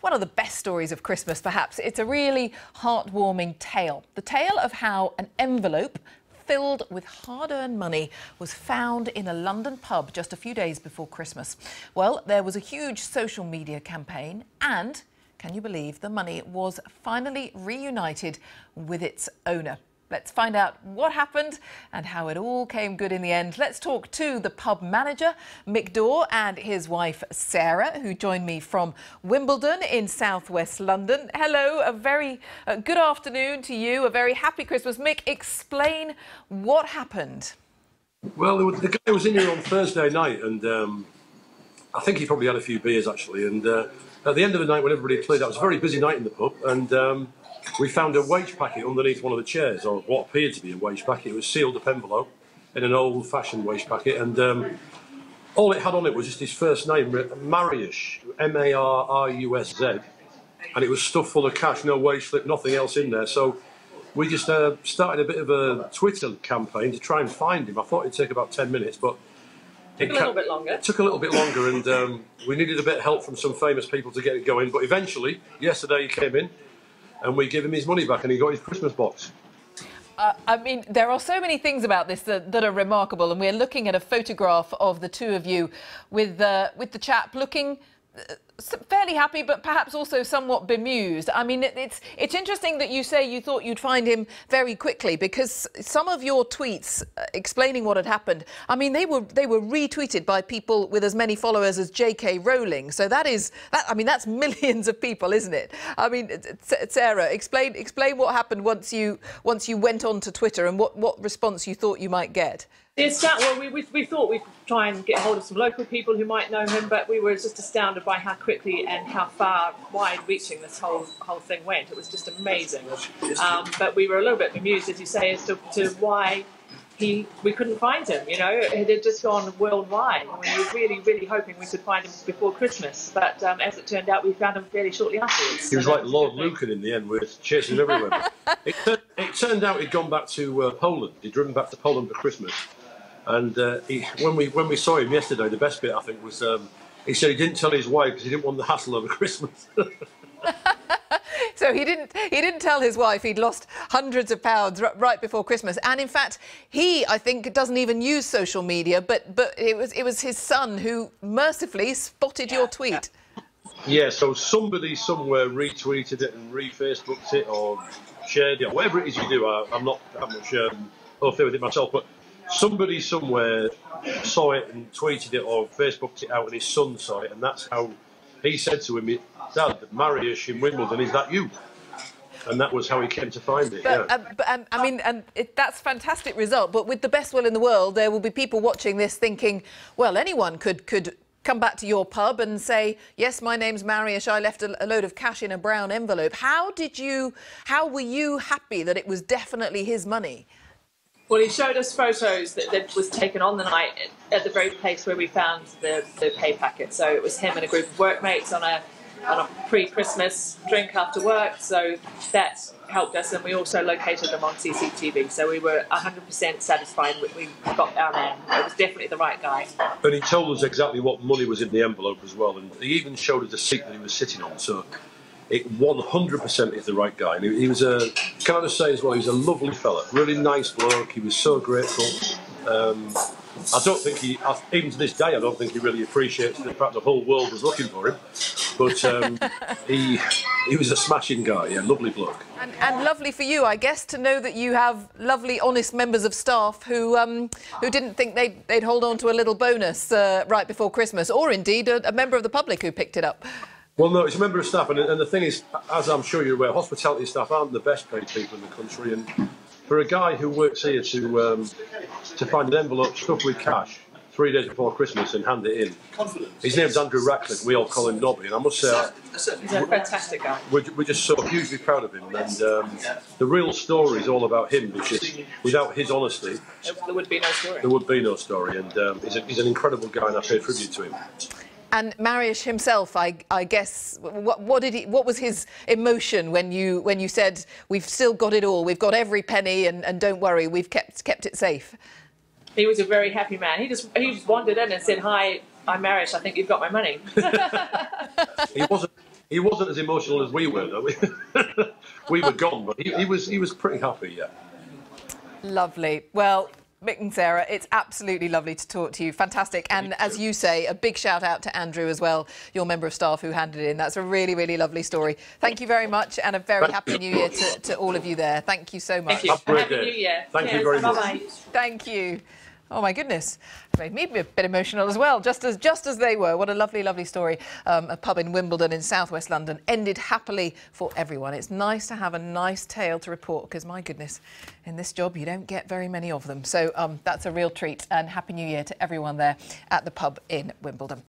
one of the best stories of Christmas, perhaps. It's a really heartwarming tale. The tale of how an envelope filled with hard-earned money was found in a London pub just a few days before Christmas. Well, there was a huge social media campaign and, can you believe, the money was finally reunited with its owner. Let's find out what happened and how it all came good in the end. Let's talk to the pub manager, Mick Dorr, and his wife, Sarah, who joined me from Wimbledon in southwest London. Hello, a very good afternoon to you, a very happy Christmas. Mick, explain what happened. Well, the guy was in here on Thursday night, and I think he probably had a few beers, actually. And at the end of the night, when everybody had cleared out, it was a very busy night in the pub, and we found a wage packet underneath one of the chairs, or what appeared to be a wage packet. It was sealed up envelope in an old-fashioned wage packet, and all it had on it was just his first name, Marius, M-A-R-R-U-S-Z, and it was stuffed full of cash, no wage slip, nothing else in there. So we just started a bit of a Twitter campaign to try and find him. I thought it'd take about 10 minutes, but It took a little bit longer, and we needed a bit of help from some famous people to get it going. But eventually, yesterday he came in, and we gave him his money back, and he got his Christmas box. I mean, there are so many things about this that are remarkable, and we're looking at a photograph of the two of you with the chap looking fairly happy, but perhaps also somewhat bemused. I mean, it's interesting that you say you thought you'd find him very quickly, because some of your tweets explaining what had happened, I mean, they were retweeted by people with as many followers as J.K. Rowling. So I mean, that's millions of people, isn't it? I mean, Sarah, explain what happened once you went onto Twitter, and what response you thought you might get. Well, we thought we'd try and get hold of some local people who might know him, but we were just astounded by how quickly and how far wide-reaching this whole thing went. It was just amazing. But we were a little bit bemused, as you say, as to why we couldn't find him. You know, it had just gone worldwide. We were really, really hoping we could find him before Christmas, but as it turned out, we found him fairly shortly afterwards. He was like Lord Lucan in the end. We were chasing him everywhere. It turned out he'd gone back to Poland. He'd driven back to Poland for Christmas. And when we saw him yesterday, the best bit, I think, was he said he didn't tell his wife because he didn't want the hassle over Christmas. So he didn't tell his wife he'd lost hundreds of pounds right before Christmas. And in fact, I think, doesn't even use social media, but it was his son who mercifully spotted your tweet. Yeah, so somebody somewhere retweeted it and re-Facebooked it or shared it, or whatever it is you do. I'm not that much au fait with it myself, but somebody somewhere saw it and tweeted it or Facebooked it out, and his son saw it, and that's how he said to him, "Dad, Marius in Wimbledon, is that you?" And that was how he came to find it. I mean, that's a fantastic result. But with the best will in the world, there will be people watching this thinking, well, anyone could come back to your pub and say, yes, my name's Marius, I left a load of cash in a brown envelope. How were you happy that it was definitely his money? Well, he showed us photos that was taken on the night at the very place where we found the pay packet. So it was him and a group of workmates on a pre-Christmas drink after work. So that helped us, and we also located them on CCTV. So we were 100% satisfied we got our man. It was definitely the right guy. And he told us exactly what money was in the envelope as well, and he even showed us the seat that he was sitting on. So it 100% is the right guy. And he was can I just say as well, he was a lovely fella, really nice bloke. He was so grateful. I don't think even to this day, I don't think he really appreciates the fact the whole world was looking for him. But he was a smashing guy, yeah, lovely bloke. And lovely for you, I guess, to know that you have lovely, honest members of staff who didn't think they'd hold on to a little bonus right before Christmas, or indeed a member of the public who picked it up. Well, no, it's a member of staff, and the thing is, as I'm sure you're aware, hospitality staff aren't the best paid people in the country, and for a guy who works here to find an envelope stuffed with cash 3 days before Christmas and hand it in. His name's Andrew Ratcliffe, we all call him Nobby, and I must say, he's a fantastic guy. We're just so hugely proud of him, and the real story is all about him, because without his honesty, there would be no story. There would be no story, and he's an incredible guy, and I pay tribute to him. And Marius himself, I guess, what was his emotion when you said, we've still got it all, we've got every penny, and don't worry, we've kept it safe? He was a very happy man. He just wandered in and said, "Hi, I'm Marius. I think you've got my money." He wasn't as emotional as we were, though. We were gone, but he was pretty happy, yeah. Lovely. Well, Mick and Sarah, it's absolutely lovely to talk to you. Fantastic. And as you say, a big shout out to Andrew as well, your member of staff who handed it in. That's a really, really lovely story. Thank you very much, and a very happy New Year to all of you there. Thank you so much. Thank you. Happy New Year. Thank you very much. Bye-bye. Thank you. Oh my goodness, made me a bit emotional as well, just as they were. What a lovely, lovely story. A pub in Wimbledon in southwest London ended happily for everyone. It's nice to have a nice tale to report because, my goodness, in this job you don't get very many of them. So that's a real treat, and Happy New Year to everyone there at the pub in Wimbledon.